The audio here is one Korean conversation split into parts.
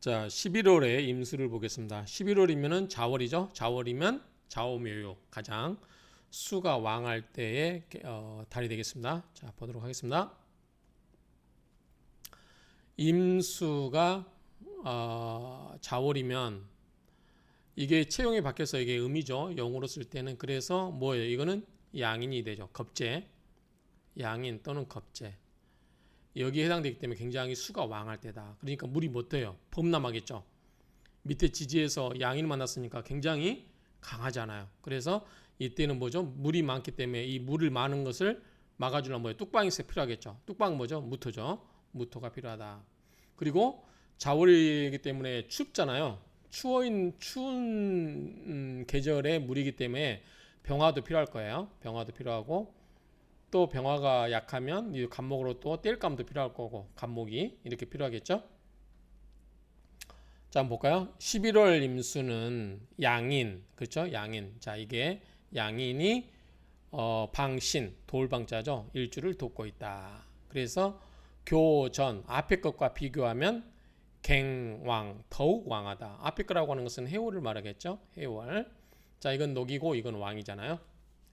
자, 11월의 임수를 보겠습니다. 11월이면은 자월이죠. 자월이면 좌오묘요 가장 수가 왕할 때의 달이 되겠습니다. 자, 보도록 하겠습니다. 임수가 자월이면 이게 채용이 바뀌어서 이게 음이죠. 영어로 쓸 때는 그래서 뭐예요? 이거는 양인이 되죠. 겁재, 양인 또는 겁재. 여기에 해당되기 때문에 굉장히 수가 왕할 때다. 그러니까 물이 못 돼요. 범람하겠죠. 밑에 지지에서 양인을 만났으니까 굉장히 강하잖아요. 그래서 이때는 뭐죠? 물이 많기 때문에 이 물을 많은 것을 막아주려면 뭐예요? 뚝방이 필요하겠죠. 뚝방 뭐죠? 무토죠. 무토가 필요하다. 그리고 자월이기 때문에 춥잖아요. 추운 계절의 물이기 때문에 병화도 필요할 거예요. 병화도 필요하고 또 병화가 약하면 이 간목으로 또 땔감도 필요할 거고 간목이 이렇게 필요하겠죠. 자, 한번 볼까요? 11월 임수는 양인, 그렇죠? 양인. 자, 이게 양인이 방신, 돌방자죠. 일주를 돕고 있다. 그래서 교전, 앞에 것과 비교하면 갱왕, 더욱 왕하다. 앞에 거라고 하는 것은 해월을 말하겠죠. 해월. 자, 이건 녹이고 이건 왕이잖아요.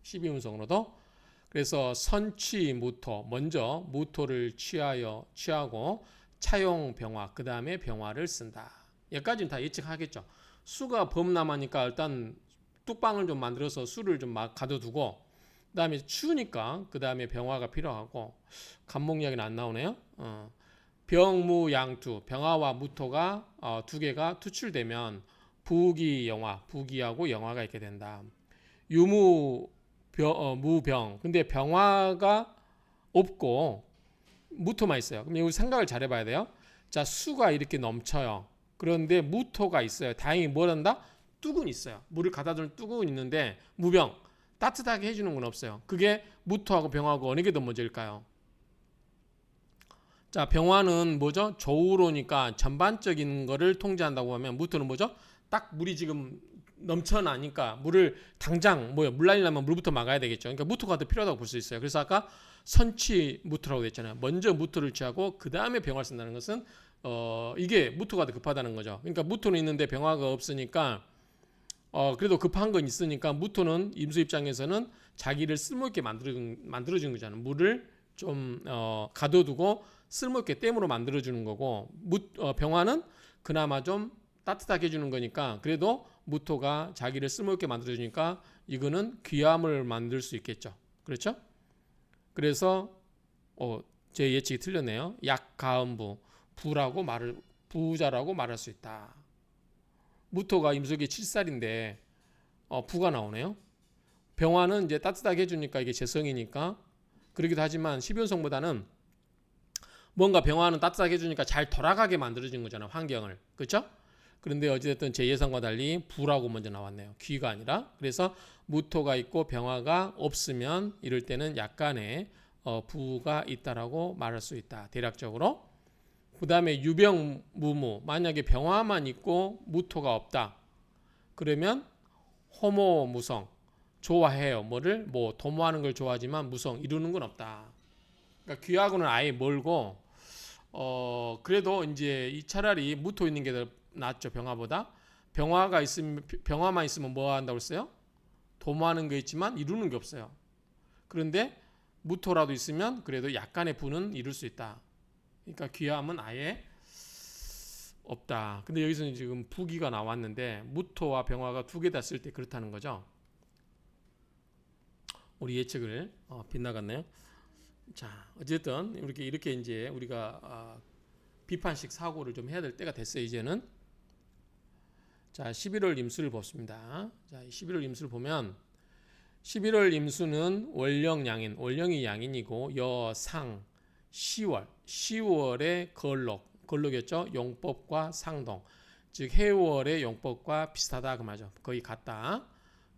12운성으로도. 그래서 선취 무토, 먼저 무토를 취하고 차용 병화, 그 다음에 병화를 쓴다. 여기까지는 다 예측하겠죠. 수가 범람하니까 일단 뚝방을 좀 만들어서 수를 좀 막 가둬두고 그 다음에 추우니까 그 다음에 병화가 필요하고 간목 이야기는 안 나오네요. 병무양투, 병화와 무토가 두 개가 투출되면 부기영화, 부기하고 영화가 있게 된다. 유무 무병. 근데 병화가 없고 무토만 있어요. 그럼 여기 생각을 잘 해봐야 돼요. 자, 수가 이렇게 넘쳐요. 그런데 무토가 있어요. 다행히 뭘 한다? 뚝은 있어요. 물을 갖다 주는 뚝은 있는데 무병. 따뜻하게 해주는 건 없어요. 그게 무토하고 병하고 어느 게 더 먼저일까요? 자, 병화는 뭐죠? 조우로니까 전반적인 거를 통제한다고 하면 무토는 뭐죠? 딱 물이 지금 넘쳐나니까 물을 당장 물 날리려면 물부터 막아야 되겠죠. 그러니까 무토가 더 필요하다고 볼 수 있어요. 그래서 아까 선취 무토라고 했잖아요. 먼저 무토를 취하고 그 다음에 병화를 쓴다는 것은 이게 무토가 더 급하다는 거죠. 그러니까 무토는 있는데 병화가 없으니까 그래도 급한 건 있으니까 무토는 임수 입장에서는 자기를 쓸모있게 만들어주는 거잖아요. 물을 좀 가둬두고 쓸모있게 댐으로 만들어주는 거고 병화는 그나마 좀 따뜻하게 해주는 거니까 그래도 무토가 자기를 쓸모있게 만들어주니까 이거는 귀함을 만들 수 있겠죠. 그렇죠? 그래서 제 예측이 틀렸네요. 약가음부 부자라고 말할 수 있다. 무토가 임수기 7살인데 부가 나오네요. 병화는 이제 따뜻하게 해주니까 이게 재성이니까 그러기도 하지만 12운성보다는 뭔가 병화는 따뜻하게 해주니까 잘 돌아가게 만들어진 거잖아요. 환경을. 그렇죠? 그런데 어찌됐든 제 예상과 달리 부라고 먼저 나왔네요. 귀가 아니라. 그래서 무토가 있고 병화가 없으면 이럴 때는 약간의 부가 있다라고 말할 수 있다. 대략적으로. 그 다음에 유병무무. 만약에 병화만 있고 무토가 없다. 그러면 호모무성. 좋아해요. 뭐를? 도모하는 걸 좋아하지만 무성. 이루는 건 없다. 그러니까 귀하고는 아예 멀고 그래도 이제 차라리 무토 있는 게 더 낫죠. 병화보다. 병화만 있으면 뭐 한다고 했어요? 도모하는 게 있지만 이루는 게 없어요. 그런데 무토라도 있으면 그래도 약간의 부는 이룰 수 있다. 그러니까 귀함은 아예 없다. 근데 여기서는 지금 부기가 나왔는데 무토와 병화가 두 개 다 쓸 때 그렇다는 거죠. 우리 예측을 빗나갔네요. 자, 어쨌든 이렇게 이제 우리가 비판식 사고를 좀 해야 될 때가 됐어요. 이제는. 자, 11월 임수를 보습니다. 자, 11월 임수를 보면 11월 임수는 월령양인, 월령이 양인이고 여상 10월의 걸록이었죠. 용법과 상동, 즉 해월의 용법과 비슷하다 그 말이죠. 거의 같다.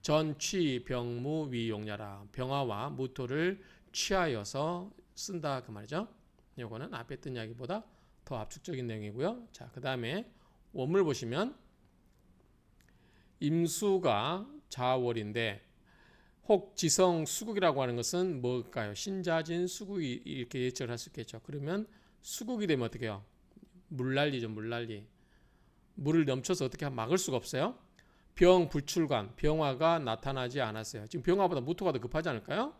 전취 병무 위용야라, 병화와 무토를 취하여서 쓴다 그 말이죠. 요거는 앞에 했던 이야기보다 더 압축적인 내용이고요. 자, 그 다음에 원물 보시면 임수가 자월인데 혹 지성 수국이라고 하는 것은 뭘까요? 신자진 수국이 이렇게 예측을 할 수 있겠죠. 그러면 수국이 되면 어떻게 해요? 물난리죠. 물난리. 물을 넘쳐서 어떻게 막을 수가 없어요. 병 불출간, 병화가 나타나지 않았어요. 지금 병화보다 무토가 더 급하지 않을까요?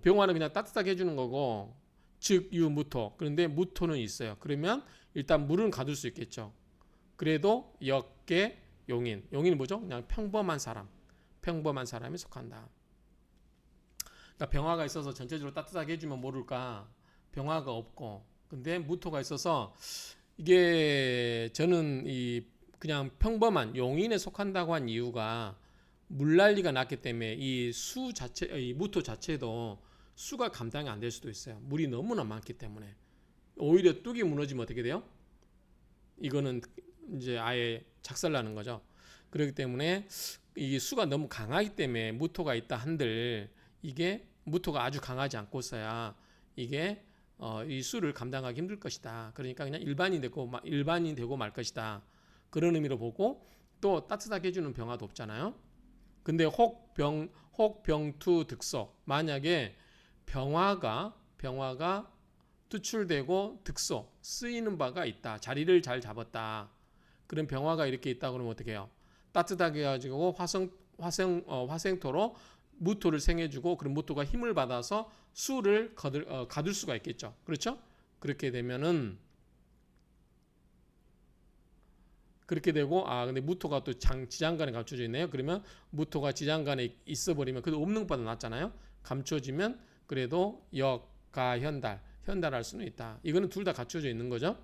병화는 그냥 따뜻하게 해주는 거고 즉유무토. 그런데 무토는 있어요. 그러면 일단 물은 가둘 수 있겠죠. 그래도 역계 용인. 용인이 뭐죠? 그냥 평범한 사람. 평범한 사람에 속한다. 그러니까 병화가 있어서 전체적으로 따뜻하게 해주면 모를까. 병화가 없고. 근데 무토가 있어서 이게 저는 이 그냥 평범한 용인에 속한다고 한 이유가 물난리가 났기 때문에 이 수 자체, 이 무토 자체도 수가 감당이 안 될 수도 있어요. 물이 너무나 많기 때문에. 오히려 뚝이 무너지면 어떻게 돼요? 이거는 이제 아예 작살나는 거죠. 그렇기 때문에 이 수가 너무 강하기 때문에 무토가 있다 한들 이게 무토가 아주 강하지 않고서야 이게 이 수를 감당하기 힘들 것이다. 그러니까 그냥 일반인 되고 말 것이다. 그런 의미로 보고 또 따뜻하게 해주는 병화도 없잖아요. 근데 혹병투 득소 만약에 병화가 투출되고 득소 쓰이는 바가 있다. 자리를 잘 잡았다. 그런 병화가 이렇게 있다 그러면 어떻게 해요? 따뜻하게 해가지고 화생토로 무토를 생해주고 그런 무토가 힘을 받아서 수를 가둘 수가 있겠죠. 그렇죠? 그렇게 되면은 그렇게 되고 근데 무토가 또 지장간에 감춰져 있네요. 그러면 무토가 지장간에 있어 버리면 그래도 없는 것보다 낫잖아요. 감춰지면 그래도 현달할 수는 있다. 이거는 둘 다 갖춰져 있는 거죠.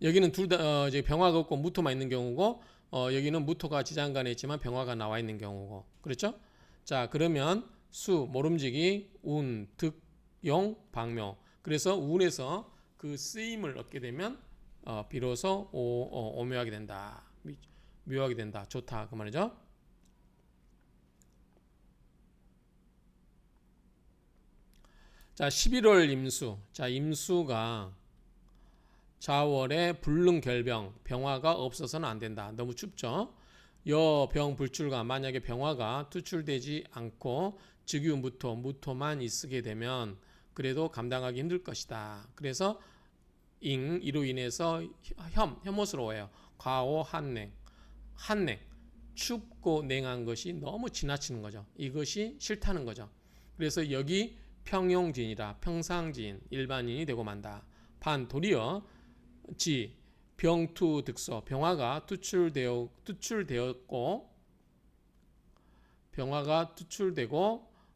여기는 둘 다 이제 병화가 없고 무토만 있는 경우고 여기는 무토가 지장간에 있지만 병화가 나와 있는 경우고 그렇죠? 자 그러면 수 모름지기 운 득용 방묘 그래서 운에서 그 쓰임을 얻게 되면 비로소 오묘하게 된다. 묘하게 된다. 좋다. 그 말이죠. 자, 11월 임수. 자, 임수가 자월에 불능결병, 병화가 없어서는 안 된다. 너무 춥죠? 여병 불출가 만약에 병화가 투출되지 않고 즉유무토만 있게 되면 그래도 감당하기 힘들 것이다. 그래서 이로 인해서 혐오스러워요. 과오 한냉 춥고 냉한 것이 너무 지나치는 거죠. 이것이 싫다는 거죠. 그래서 여기 평용진이다. 평상진 일반인이 되고 만다. 반 도리어 병투 득소 병화가 투출되고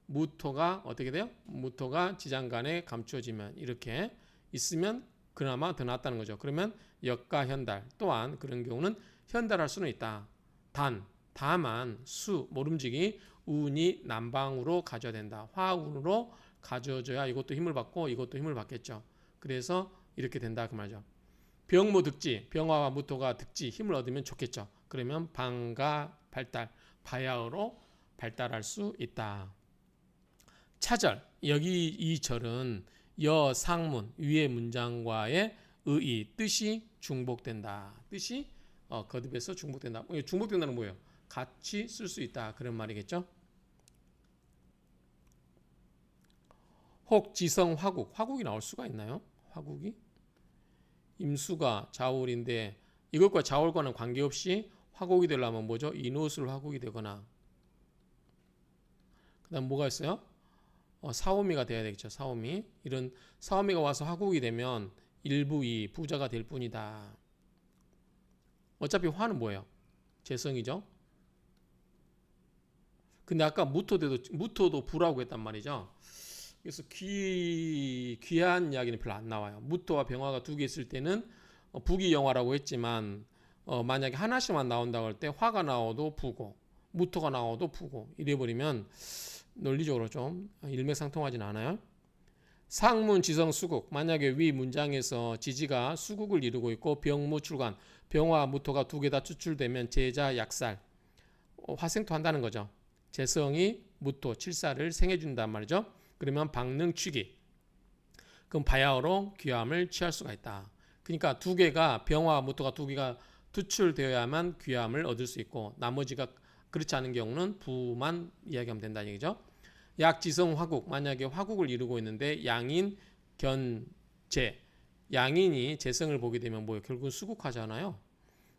무토가 어떻게 돼요? 무토가 지장간에 감추어지면 이렇게 있으면 그나마 더 낫다는 거죠. 그러면 역과 현달 또한 그런 경우는 현달할 수는 있다. 다만 모름지기 운이 남방으로 가져야 된다. 화운으로 가져줘야 이것도 힘을 받고 이것도 힘을 받겠죠. 그래서 이렇게 된다 그 말이죠. 병무 득지 병화와 무토가 득지 힘을 얻으면 좋겠죠. 그러면 방가 발달 바야흐로 발달할 수 있다. 차절 여기 이 절은 여상문 위의 문장과의 의의 뜻이 중복된다. 뜻이 거듭해서 중복된다. 중복된다는 뭐예요? 같이 쓸 수 있다 그런 말이겠죠. 혹 지성 화국이 나올 수가 있나요? 화국이 임수가 자월인데 이것과 자월과는 관계없이 화국이 되려면 뭐죠? 인옷을 화국이 되거나 그 다음 뭐가 있어요? 사오미가 돼야 되겠죠. 사오미 이런 사오미가 와서 화국이 되면 일부이 부자가 될 뿐이다. 어차피 화는 뭐예요? 재성이죠. 근데 아까 무토도 부라고 했단 말이죠. 그래서 귀한 이야기는 별로 안 나와요. 무토와 병화가 두 개 있을 때는 부귀영화라고 했지만 만약에 하나씩만 나온다고 할 때 화가 나와도 부고 무토가 나와도 부고 이래버리면 논리적으로 좀 일맥상통하진 않아요. 상문 지성 수국 만약에 위 문장에서 지지가 수국을 이루고 있고 병무 출간 병화 무토가 두 개 다 추출되면 제자 약살 화생토 한다는 거죠. 재성이 무토 칠사를 생해준단 말이죠. 그러면 방능 취기 그럼 바야흐로 귀함을 취할 수가 있다. 그러니까 두 개가 병화 무토가 두 개가 투출되어야만 귀함을 얻을 수 있고 나머지가 그렇지 않은 경우는 부만 이야기하면 된다는 얘기죠. 약지성 화국 만약에 화국을 이루고 있는데 양인 견재 양인이 재성을 보게 되면 뭐예요? 결국은 수국하잖아요.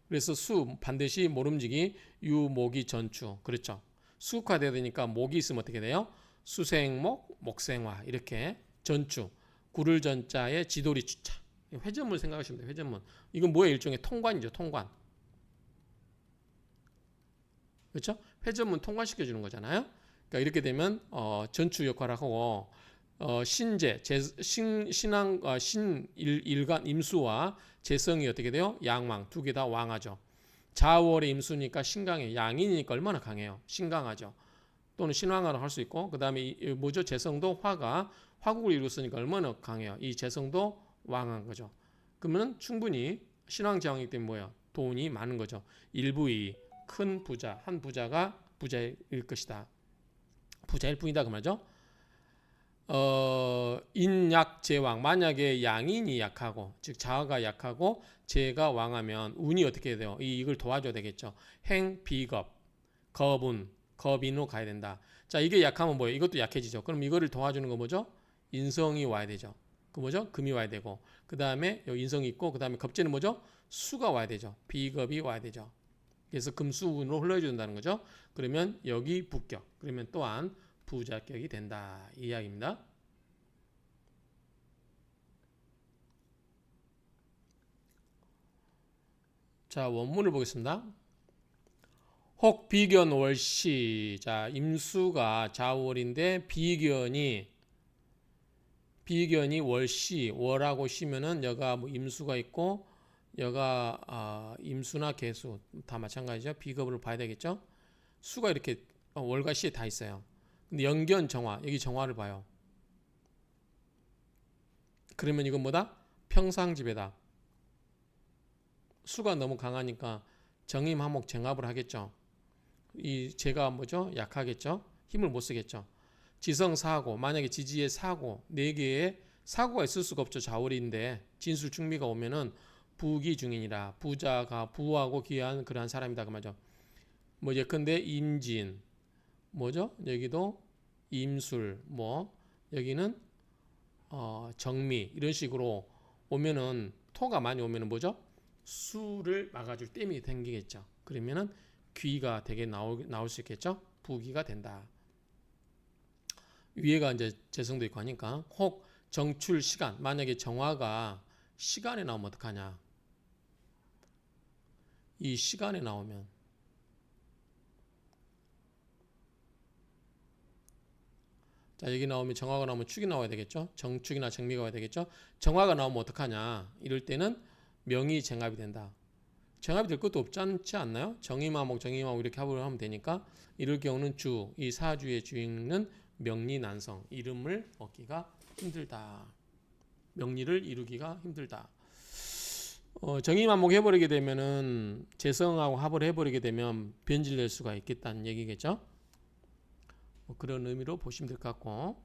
그래서 수 반드시 모름지기 유목이 전주. 그렇죠. 수국화되야 되니까 목이 있으면 어떻게 돼요? 수생목, 목생화 이렇게 전주. 구를 전자에 지도리 주자. 회전문 생각하시면 돼요. 회전문. 이건 뭐예요? 일종의 통관이죠. 통관. 그렇죠? 회전문 통관시켜 주는 거잖아요. 그러니까 이렇게 되면 전주 역할을 하고 신재, 신왕, 신일간 임수와 재성이 어떻게 돼요? 양왕 두 개 다 왕하죠. 자월의 임수니까 신강해. 양인이니까 얼마나 강해요? 신강하죠. 또는 신왕하로 할 수 있고 그 다음에 뭐죠? 재성도 화가 화국을 이루었으니까 얼마나 강해요? 이 재성도 왕한 거죠. 그러면 충분히 신왕제왕이기 때문에 뭐예요? 돈이 많은 거죠. 일부의 큰 부자, 한 부자가 부자일 것이다. 부자일 뿐이다 그 말이죠. 인약제왕 만약에 양인이 약하고 즉 자아가 약하고 재가 왕하면 운이 어떻게 돼요? 이걸 도와줘야 되겠죠. 행, 비겁, 겁운, 겁인으로 가야 된다. 자 이게 약하면 뭐예요? 이것도 약해지죠. 그럼 이거를 도와주는 거 뭐죠? 인성이 와야 되죠. 그 뭐죠? 금이 와야 되고 그 다음에 인성이 있고 그 다음에 겁재는 뭐죠? 수가 와야 되죠. 비겁이 와야 되죠. 그래서 금수운으로 흘러준다는 거죠. 그러면 여기 북격. 그러면 또한 부자격이 된다. 이 이야기입니다. 자, 원문을 보겠습니다. 혹 비견 월시. 자, 임수가 자월인데 비견이 월시. 월하고 시면은 여가 뭐 임수가 있고 여가 임수나 개수 다 마찬가지죠. 비급을 봐야 되겠죠. 수가 이렇게 월과 시에 다 있어요. 근데 연견 정화 여기 정화를 봐요. 그러면 이건 뭐다? 평상지배다. 수가 너무 강하니까 정임 화목 정합을 하겠죠. 이 재가 뭐죠? 약하겠죠. 힘을 못 쓰겠죠. 지성 사고 만약에 지지의 사고 네 개의 사고가 있을 수가 없죠. 자월인데 진술 충미가 오면은 부기 중인이라 부자가 부하고 귀한 그러한 사람이다 그 말이죠. 뭐 예컨대 임진 뭐죠? 여기도 임술 뭐 여기는 정미 이런 식으로 오면은 토가 많이 오면은 뭐죠? 수를 막아줄 댐이 생기겠죠. 그러면은 귀가 되게 나올 수 있겠죠. 부기가 된다. 위에가 이제 재성도 있고 하니까 혹 정출 시간 만약에 정화가 시간에 나오면 어떡하냐. 이 시간에 나오면 자 여기 나오면 정화가 나오면 축이 나와야 되겠죠. 정축이나 정미가 와야 되겠죠. 정화가 나오면 어떡하냐. 이럴 때는 명이 정합이 된다. 정합이 될 것도 없지 않나요? 정의마목 정의마목 이렇게 합을 하면 되니까 이럴 경우는 주, 이 사주의 주인은 명리난성 이름을 얻기가 힘들다. 명리를 이루기가 힘들다. 정의만목 해버리게 되면은 재성하고 합을 해버리게 되면 변질될 수가 있겠다는 얘기겠죠. 뭐 그런 의미로 보시면 될 것 같고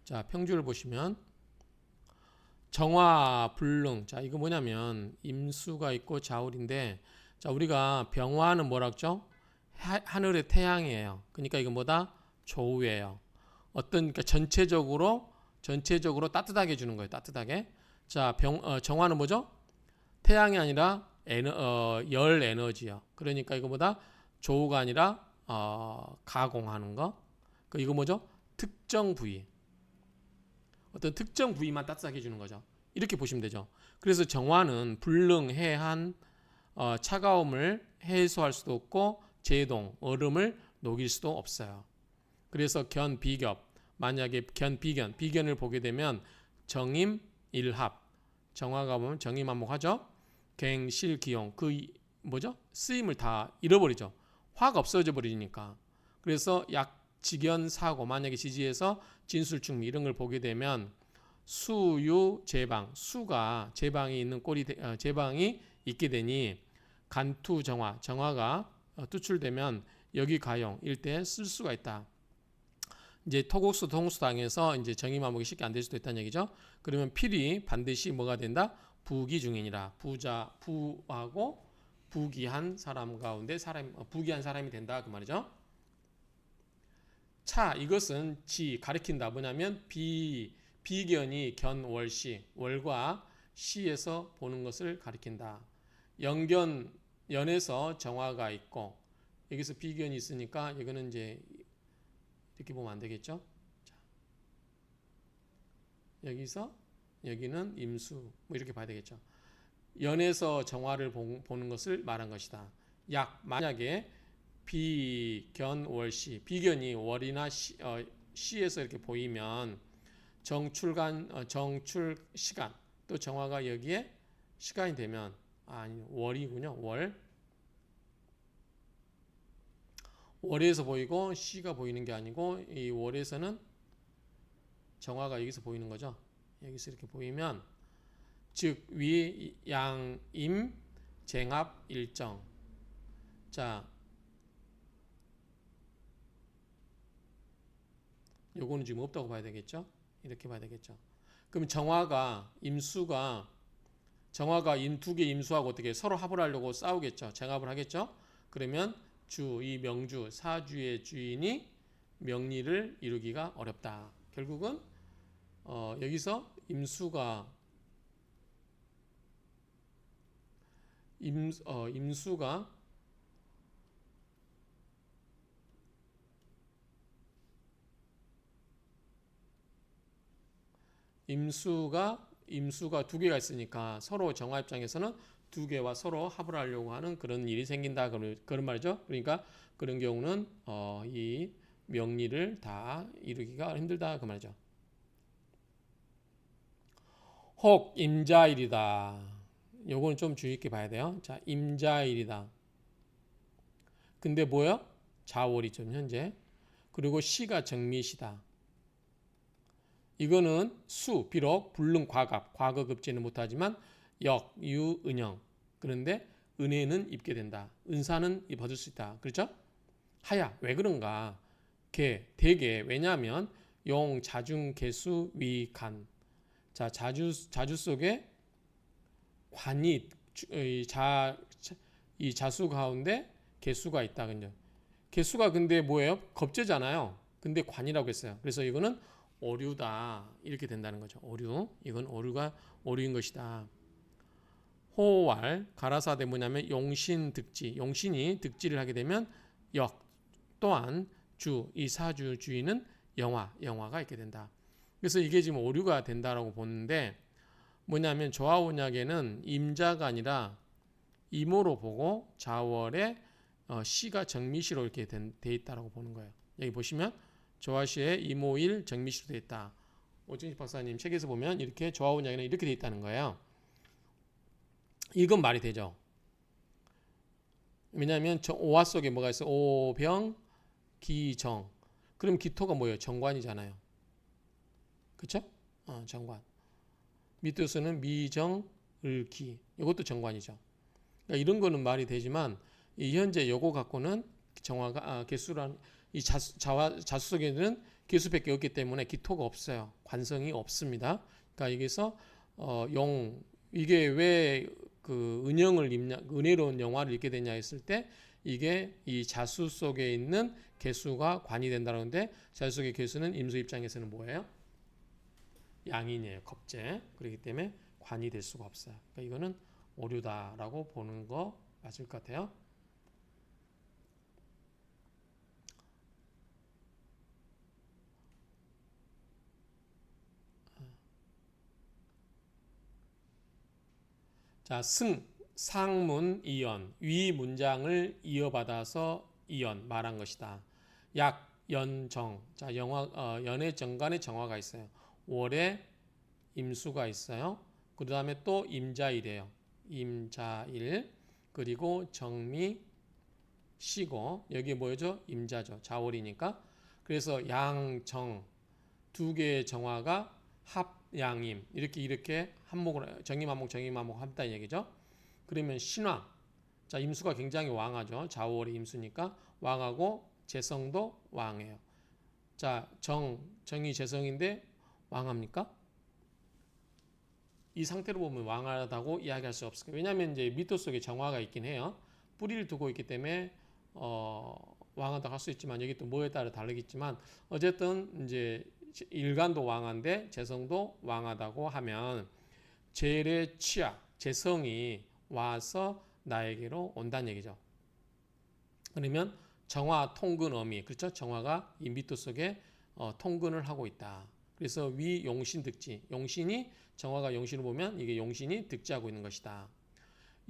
자 평주를 보시면 정화 불능 자 이거 뭐냐면 임수가 있고 자울인데 자 우리가 병화는 뭐라 그랬죠? 하늘의 태양이에요. 그러니까 이거 뭐다? 조우예요. 어떤 그러니까 전체적으로 따뜻하게 주는 거예요. 따뜻하게. 자, 정화는 뭐죠? 태양이 아니라 열 에너지요. 그러니까 이거보다 조우가 아니라 가공하는 거. 이거 뭐죠? 특정 부위. 어떤 특정 부위만 따뜻하게 해주는 거죠. 이렇게 보시면 되죠. 그래서 정화는 불능해한 차가움을 해소할 수도 없고 제동, 얼음을 녹일 수도 없어요. 그래서 견, 비겹 만약에 견, 비견을 보게 되면 정임, 일합 정화가 보면 정임 한목하죠. 갱, 실, 기용 뭐죠? 쓰임을 다 잃어버리죠. 화가 없어져 버리니까. 그래서 약지견, 사고 만약에 지지에서 진술충미 이런 걸 보게 되면 수유, 제방 수가 제방이 있는 제방이 있게 되니 간투, 정화가 투출되면 여기 가용 일대에 쓸 수가 있다. 이제 토국수, 통수 당해서 이제 정의마목이 쉽게 안 될 수도 있다는 얘기죠. 그러면 필히 반드시 뭐가 된다? 부기 중인이라 부하고 부기한 사람 가운데 부기한 사람이 된다 그 말이죠. 차 이것은 지 가리킨다. 뭐냐면 비견이 견월시 월과 시에서 보는 것을 가리킨다. 연견 연에서 정화가 있고 여기서 비견이 있으니까 이거는 이제 이렇게 보면 안 되겠죠? 자, 여기서 여기는 임수 뭐 이렇게 봐야 되겠죠. 연에서 정화를 보는 것을 말한 것이다. 만약에 비견월시 비견이 월이나 시에서 이렇게 보이면 정출 시간 또 정화가 여기에 시간이 되면 아니 월이군요. 월에서 보이고 시가 보이는 게 아니고 이 월에서는 정화가 여기서 보이는 거죠. 여기서 이렇게 보이면 즉 위 양임 쟁합 일정. 자, 요거는 지금 없다고 봐야 되겠죠? 이렇게 봐야 되겠죠. 그럼 정화가 두 개 임수하고 어떻게 서로 합을 하려고 싸우겠죠. 쟁합을 하겠죠. 그러면 이 명주 사주의 주인이 명리를 이루기가 어렵다. 결국은 여기서 임수가 임수가 두 개가 있으니까 서로 정화 입장에서는 두 개와 서로 합을 하려고 하는 그런 일이 생긴다. 그런 말이죠. 그러니까 그런 경우는 이 명리를 다 이루기가 힘들다. 그 말이죠. 혹 임자일이다. 요거는 좀 주의 있게 봐야 돼요. 자, 임자일이다. 근데 뭐요? 자월이죠, 현재. 그리고 시가 정미시다. 이거는 비록 불능 과거급제는 못하지만 역, 유, 은영. 그런데 은혜는 입게 된다. 은사는 받을 수 있다. 그렇죠? 하야, 왜 그런가? 대개, 왜냐하면 용, 자중, 개수, 위, 간. 자, 자주 속에 관이, 이 자수 가운데 개수가 있다. 개수가 근데 뭐예요? 겁제잖아요. 근데 관이라고 했어요. 그래서 이거는 오류다. 이렇게 된다는 거죠. 오류. 이건 오류인 것이다. 호왈 가라사대 뭐냐면 용신득지. 용신이 득지를 하게 되면 역 또한 이 사주 주인은 영화가 있게 된다. 그래서 이게 지금 오류가 된다라고 보는데 뭐냐면 조화원약에는 임자가 아니라 이모로 보고 자월에 시가 정미시로 이렇게 돼 있다라고 보는 거예요. 여기 보시면 조화시에 이모일 정미시로 돼 있다. 오진식 박사님 책에서 보면 이렇게 조화원약에는 이렇게 돼 있다는 거예요. 이건 말이 되죠. 왜냐하면 오화 속에 뭐가 있어? 오병 기정. 그럼 기토가 뭐예요? 정관이잖아요. 그렇죠? 정관. 밑에서는 미정 을기. 이것도 정관이죠. 그러니까 이런 거는 말이 되지만 이 현재 요거 갖고는 정화가 개수란 이 자수 속에는 개수밖에 없기 때문에 기토가 없어요. 관성이 없습니다. 그러니까 여기서 이게 왜 그 은혜로운 영화를 읽게 되냐 했을 때 이게 이 자수 속에 있는 개수가 관이 된다는데 자수 속의 개수는 임수 입장에서는 뭐예요? 양인이에요. 겁재. 그렇기 때문에 관이 될 수가 없어요. 그러니까 이거는 오류다라고 보는 거 맞을 것 같아요. 자, 상문 이연 위 문장을 이어받아서 이연 말한 것이다. 연정. 자, 연의 정간에 정화가 있어요. 월에 임수가 있어요. 그 다음에 또 임자일이에요. 임자일. 그리고 정미 시고 여기에 뭐죠? 임자죠. 자월이니까. 그래서 양정 두 개의 정화가 합양임 이렇게 한목을 정임한목 한다는 얘기죠. 그러면 신왕. 자, 임수가 굉장히 왕하죠. 자월이 임수니까 왕하고 재성도 왕이에요. 자, 정이 재성인데 왕합니까? 이 상태로 보면 왕하다고 이야기할 수 없을 거예요. 왜냐하면 이제 미토 속에 정화가 있긴 해요. 뿌리를 두고 있기 때문에 왕하다고 할 수 있지만 여기 또 뭐에 따라 다르겠지만 어쨌든 이제 일간도 왕한데 재성도 왕하다고 하면 젤의 취약, 재성이 와서 나에게로 온다는 얘기죠. 그러면 정화, 통근, 어미, 그렇죠? 정화가 이 미토 속에 통근을 하고 있다. 그래서 위 용신 득지, 용신이 정화가 용신을 보면 이게 용신이 득지하고 있는 것이다.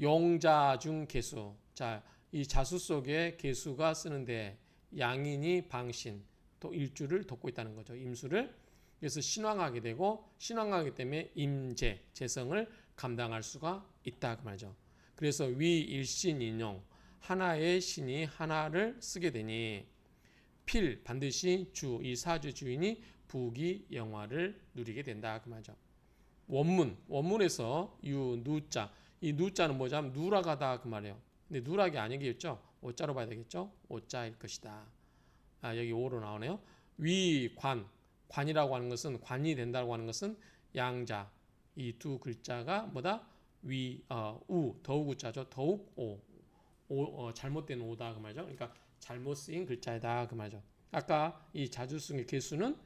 용자중 개수, 자, 이 자수 속에 개수가 쓰는데 양인이 방신, 또 일주를 돕고 있다는 거죠. 임수를. 그래서 신왕하게 되고 신왕하기 때문에 임재, 재성을 감당할 수가 있다 그 말이죠. 그래서 위 일신인용, 하나의 신이 하나를 쓰게 되니 필 반드시 주, 이 사주 주인이 부귀 영화를 누리게 된다 그 말이죠. 원문에서 유 누자, 이 누자는 뭐냐면 누락하다 그 말이에요. 근데 누락이 아니겠죠? 오자로 봐야 되겠죠? 오자일 것이다. 여기 오로 나오네요. 위관, 관이라고 하는 것은 관이 된다고 하는 것은 양자, 이 두 글자가 뭐다? 우, 더욱 우자죠. 더욱 잘못된 오다 그 말이죠. 그러니까 잘못 쓰인 글자이다 그 말이죠. 아까 이 자주승의 개수는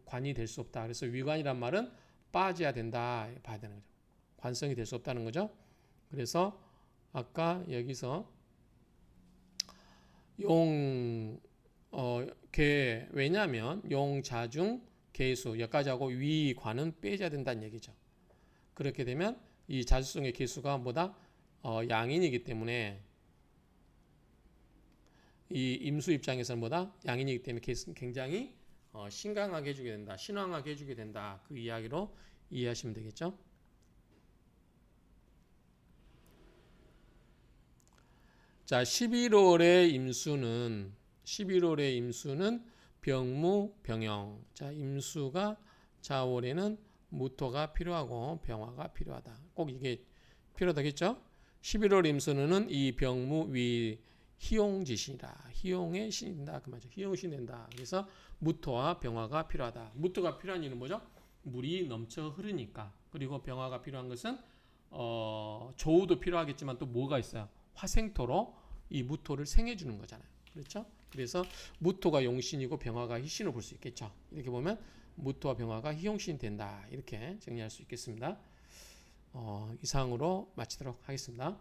관이 될 수 없다. 그래서 위관이란 말은 빠져야 된다 봐야 되는 거죠. 관성이 될 수 없다는 거죠. 그래서 아까 여기서 왜냐하면 용자중 개수 여기까지 하고 위관은 빼줘야 된다는 얘기죠. 그렇게 되면 이 자주성의 개수가 뭐다? 양인이기 때문에 이 임수 입장에서는 뭐다? 양인이기 때문에 굉장히 신강하게 해주게 된다. 신왕하게 해주게 된다. 그 이야기로 이해하시면 되겠죠. 자, 11월의 임수는 병무, 병영. 자, 임수가 자월에는 무토가 필요하고 병화가 필요하다. 꼭 이게 필요하겠죠? 11월 임수는 이 병무 위 희용지신이다. 희용의 신이다. 그 말이죠. 희용신 된다. 그래서 무토와 병화가 필요하다. 무토가 필요한 이유는 뭐죠? 물이 넘쳐 흐르니까. 그리고 병화가 필요한 것은 조우도 필요하겠지만 또 뭐가 있어요? 화생토로 이 무토를 생해주는 거잖아요. 그렇죠? 그래서 무토가 용신이고 병화가 희신으로 볼 수 있겠죠. 이렇게 보면 무토와 병화가 희용신이 된다. 이렇게 정리할 수 있겠습니다. 이상으로 마치도록 하겠습니다.